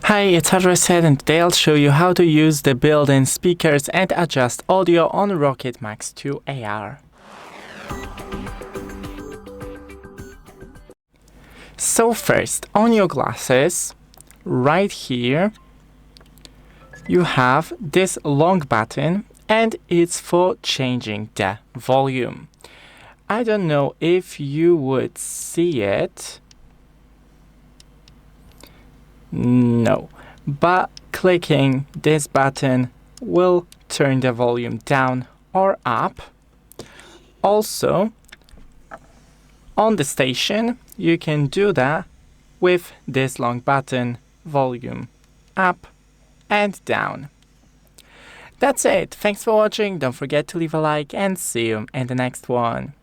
Hi, it's Rokid and today I'll show you how to use the built-in speakers and adjust audio on Rokid Max 2 AR. So first, on your glasses, right here, you have this long button and it's for changing the volume. I don't know if you would see it. No, but clicking this button will turn the volume down or up. Also, on the station, you can do that with this long button, volume up and down. That's it. Thanks for watching. Don't forget to leave a like and see you in the next one.